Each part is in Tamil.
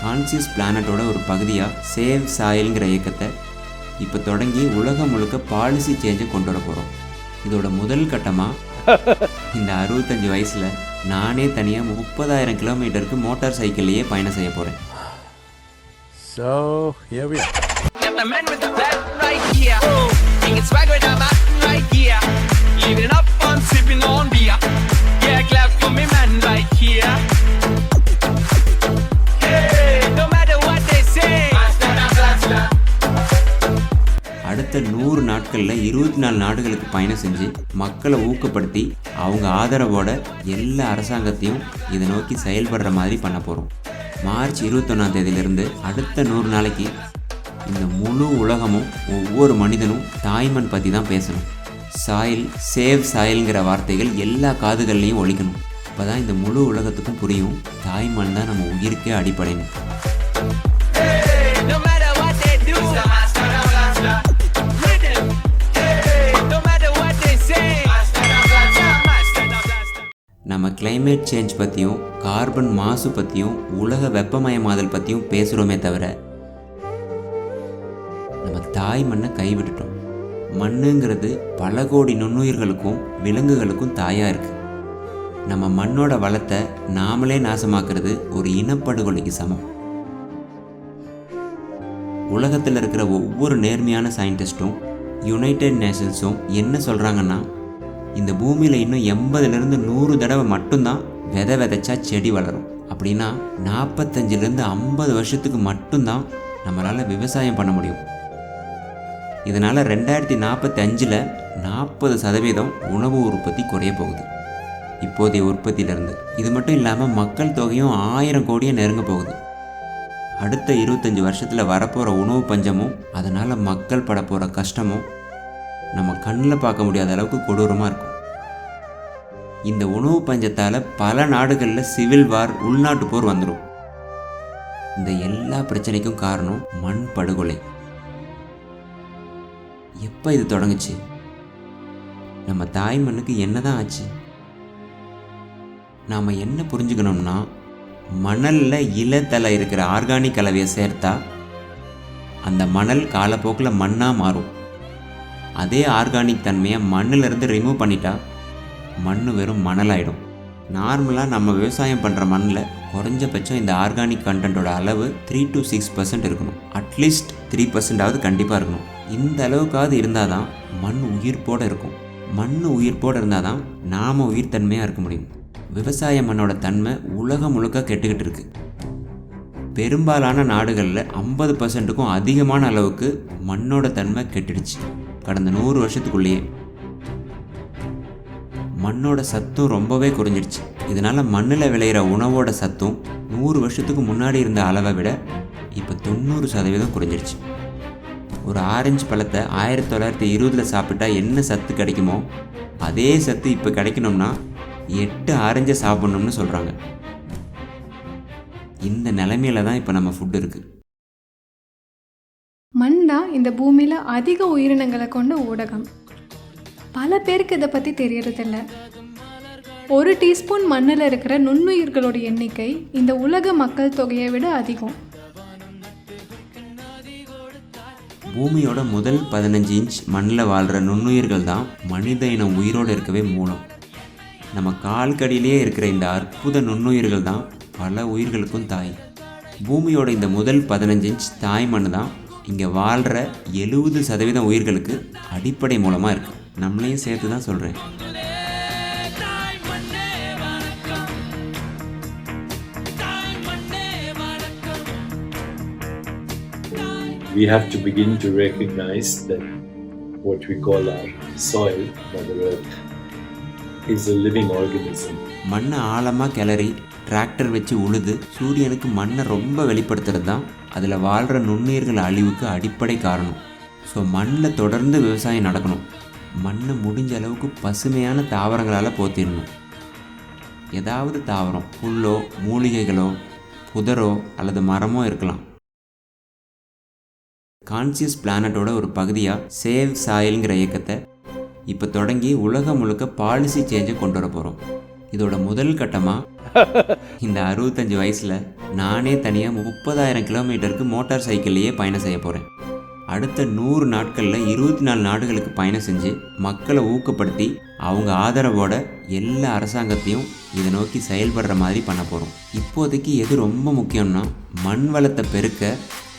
கான்சியஸ் பிளானட்டோட ஒரு பகுதியாக சேவ் சாயில்ங்கிற இயக்கத்தை இப்போ தொடங்கி உலகம் முழுக்க பாலிசி சேஞ்சை கொண்டு வர போகிறோம். இதோட முதல் கட்டமாக இந்த 65 வயசில் நானே தனியாக 30,000 கிலோமீட்டருக்கு மோட்டார் சைக்கிள்லேயே பயணம் செய்ய போகிறேன். So here we are. Get the man with the bat right here. King and swag with the bat right here. Living up on sipping on beer. Yeah, clap for me man right here. Hey, no matter what they say. அடுத்த 100 நாட்களில் 24 நாடுகளுக்கு பயணம் செஞ்சு மக்களை ஊக்கப்படுத்தி அவங்க ஆதரவோட எல்லா அரசாங்கத்தையும் இதை நோக்கி செயல்படுற மாதிரி பண்ண போகிறோம். மார்ச் 21ஆம் தேதியிலிருந்து அடுத்த 100 நாளைக்கு இந்த முழு உலகமும் ஒவ்வொரு மனிதனும் தாய்மண் பற்றி தான் பேசணும். சாயில், சேவ் சாயில்ங்கிற வார்த்தைகள் எல்லா காதுகள்லையும் ஒலிக்கணும். அப்போ தான் இந்த முழு உலகத்துக்கும் புரியும், தாய்மண் தான் நம்ம உயிருக்கே அடிப்படைன்னு. Hey, no matter what they do. Rhythm. Hey, no matter what they say. நம்ம கிளைமேட் சேஞ்ச் பற்றியும் கார்பன் மாசு பற்றியும் உலக வெப்பமயமாதல் பற்றியும் பேசுகிறோமே தவிர நம்ம தாய் மண்ணை கைவிட்டுட்டோம். மண்ணுங்கிறது பல கோடி நுண்ணுயிர்களுக்கும் விலங்குகளுக்கும் தாயாக இருக்குது. நம்ம மண்ணோட வளத்தை நாமளே நாசமாக்குறது ஒரு இனப்படுகொலைக்கு சமம். உலகத்தில் இருக்கிற ஒவ்வொரு நேர்மையான சயின்டிஸ்ட்டும் யுனைடெட் நேஷன்ஸும் என்ன சொல்கிறாங்கன்னா, இந்த பூமியில் இன்னும் 80லேருந்து 100 தடவை மட்டும்தான் விதைச்சா செடி வளரும். அப்படின்னா 45லேருந்து 50 வருஷத்துக்கு மட்டும்தான் நம்மளால் விவசாயம் பண்ண முடியும். இதனால் 2045 40% உணவு உற்பத்தி குறைய போகுது இப்போதைய உற்பத்தியிலேருந்து. இது மட்டும் இல்லாமல் மக்கள் தொகையும் 1000 கோடியை நெருங்க போகுது. அடுத்த 25 வருஷத்தில் வரப்போகிற உணவு பஞ்சமும் அதனால் மக்கள் பட போகிற கஷ்டமும் நம்ம கண்ணில் பார்க்க முடியாத அளவுக்கு கொடூரமாக இருக்கும். இந்த உணவு பஞ்சத்தால் பல நாடுகளில் சிவில் வார், உள்நாட்டு போர் வந்துடும். இந்த எல்லா பிரச்சனைக்கும் காரணம் மண் படுகொலை. எப்போ இது தொடங்குச்சு? நம்ம தாய் மண்ணுக்கு என்ன தான் ஆச்சு? நாம் என்ன புரிஞ்சுக்கணும்னா, மணலில் இலத்தலை இருக்கிற ஆர்கானிக் கலவையை சேர்த்தா அந்த மணல் காலப்போக்கில் மண்ணாக மாறும். அதே ஆர்கானிக் தன்மையை மண்ணிலிருந்து ரிமூவ் பண்ணிட்டா மண் வெறும் மணலாயிடும். நார்மலாக நம்ம விவசாயம் பண்ணுற மண்ணில் குறைஞ்சபட்சம் இந்த ஆர்கானிக் கண்டென்ட்டோட அளவு 3 to 6% இருக்கணும். அட்லீஸ்ட் 3% கண்டிப்பாக இருக்கணும். இந்த அளவுக்காவது இருந்தால் தான் மண் உயிர்ப்போடு இருக்கும். மண் உயிர்ப்போடு இருந்தால் தான் நாம் உயிர் தன்மையாக இருக்க முடியும். விவசாய மண்ணோட தன்மை உலகம் முழுக்க கெட்டுக்கிட்டு இருக்கு. பெரும்பாலான நாடுகளில் 50%க்கும் அதிகமான அளவுக்கு மண்ணோட தன்மை கெட்டுடுச்சு கடந்த 100 வருஷத்துக்குள்ளேயே. மண்ணோட சத்தும் ரொம்பவே குறைஞ்சிடுச்சு. இதனால் மண்ணில் விளையிற உணவோட சத்தும் 100 வருஷத்துக்கு முன்னாடி இருந்த அளவை விட இப்போ 90% குறைஞ்சிடுச்சு. ஒரு ஆரஞ்சு பழத்தை 1920 சாப்பிட்டா என்ன சத்து கிடைக்குமோ அதே சத்து இப்போ கிடைக்கணும்னா 8 ஆரஞ்சை சாப்பிட்ணும்னு சொல்கிறாங்க. இந்த நிலைமையில தான் இப்போ நம்ம ஃபுட் இருக்குது. மண் தான் இந்த பூமியில் அதிக உயிரினங்களை கொண்ட ஊடகம். பல பேருக்கு இதை பற்றி தெரியறதில்ல. 1 டீஸ்பூன் மண்ணில் இருக்கிற நுண்ணுயிர்களோட எண்ணிக்கை இந்த உலக மக்கள் தொகையை விட அதிகம். பூமியோட முதல் 15 இன்ச் மண்ணில் வாழ்கிற நுண்ணுயிர்கள் தான் மனித இனம் உயிரோடு இருக்கவே மூலம். நம்ம கால்கடியிலேயே இருக்கிற இந்த அற்புத நுண்ணுயிர்கள் தான் பல உயிர்களுக்கும் தாய். பூமியோட இந்த முதல் 15 இன்ச் தாய் மண் தான் இங்கே வாழ்கிற 70% உயிர்களுக்கு அடிப்படை மூலமாக இருக்குது. நம்மளையும் சேர்த்து தான் சொல்கிறேன். We have to begin to recognize that what we call our soil, Mother Earth, is a living organism. மண்ணை ஆழமாக கிளறி டிராக்டர் வச்சு உழுது சூரியனுக்கு மண்ணை ரொம்ப வெளிப்படுத்துறது தான் அதில் வாழ்கிற நுண்ணுயிர்கள் அழிவுக்கு அடிப்படை காரணம். ஸோ மண்ணில் தொடர்ந்து விவசாயம் நடக்கணும். மண்ணை முடிஞ்ச அளவுக்கு பசுமையான தாவரங்களால் போத்திடணும். ஏதாவது தாவரம், புல்லோ மூலிகைகளோ புதரோ அல்லது மரமோ இருக்கலாம். கான்சியஸ் பிளானட்டோட ஒரு பகுதியாக சேவ் சாயில்ங்கிற இயக்கத்தை இப்போ தொடங்கி உலகம் முழுக்க பாலிசி சேஞ்சை கொண்டு வர போகிறோம். இதோட முதல் கட்டமாக இந்த 65 வயசில் நானே தனியாக 30,000 கிலோமீட்டருக்கு மோட்டார் சைக்கிள்லேயே பயணம் செய்ய போகிறேன். அடுத்த 100 நாட்களில் 24 நாடுகளுக்கு பயணம் செஞ்சு மக்களை ஊக்கப்படுத்தி அவங்க ஆதரவோட எல்லா அரசாங்கத்தையும் இதை நோக்கி செயல்படுற மாதிரி பண்ண போகிறோம். இப்போதைக்கு எது ரொம்ப முக்கியம்னா மண் வளத்தை பெருக்க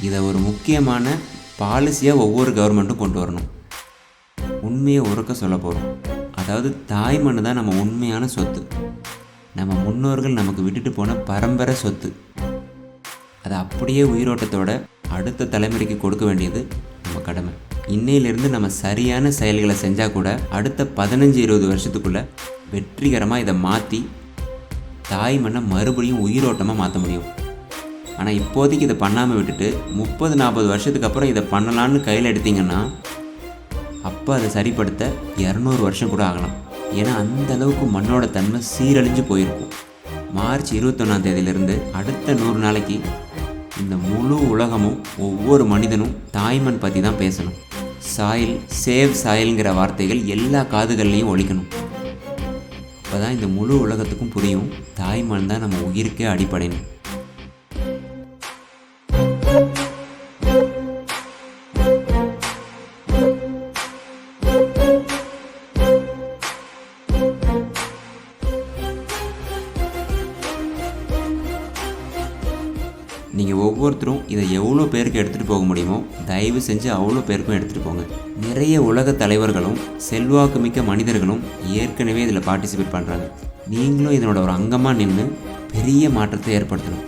இதை ஒரு முக்கியமான பாலிசியாக ஒவ்வொரு கவர்மெண்ட்டும் கொண்டு வரணும். உண்மையை உறக்க சொல்ல போகிறோம். அதாவது தாய் மண் தான் நம்ம உண்மையான சொத்து. நம்ம முன்னோர்கள் நமக்கு விட்டுட்டு போன பரம்பரை சொத்து. அதை அப்படியே உயிரோட்டத்தோட அடுத்த தலைமுறைக்கு கொடுக்க வேண்டியது நம்ம கடமை. இன்னையிலிருந்து நம்ம சரியான செயல்களை செஞ்சால் கூட அடுத்த 15-20 வருஷத்துக்குள்ளே வெற்றிகரமாக இதை மாற்றி தாய் மண்ணை மறுபடியும் உயிரோட்டமாக மாற்ற முடியும். ஆனால் இப்போதைக்கு இதை பண்ணாமல் விட்டுட்டு 30-40 வருஷத்துக்கு அப்புறம் இதை பண்ணலான்னு கையில் எடுத்திங்கன்னா அப்போ அதை சரிப்படுத்த 200 வருஷம் கூட ஆகலாம். ஏன்னா அந்த அளவுக்கு மண்ணோட தன்மை சீரழிஞ்சு போயிருக்கும். மார்ச் 21ஆம் தேதியிலிருந்து அடுத்த 100 நாளைக்கு இந்த முழு உலகமும் ஒவ்வொரு மனிதனும் தாய்மண் பற்றி தான் பேசணும். சாயில், சேவ் சாயில்ங்கிற வார்த்தைகள் எல்லா காதுகள்லையும் ஒலிக்கணும். அப்போ தான் இந்த முழு உலகத்துக்கும் புரியும் தாய்மண் தான் நம்ம உயிருக்கே அடிப்படைன்னு. நீங்கள் ஒவ்வொருத்தரும் இதை எவ்வளோ பேருக்கு எடுத்துகிட்டு போக முடியுமோ தயவு செஞ்சு அவ்வளோ பேருக்கும் எடுத்துகிட்டு போங்க. நிறைய உலக தலைவர்களும் செல்வாக்கு மிக்க மனிதர்களும் ஏற்கனவே இதில் பார்ட்டிசிபேட் பண்ணுறாங்க. நீங்களும் இதனோட ஒரு அங்கமாக நின்று பெரிய மாற்றத்தை ஏற்படுத்தணும்.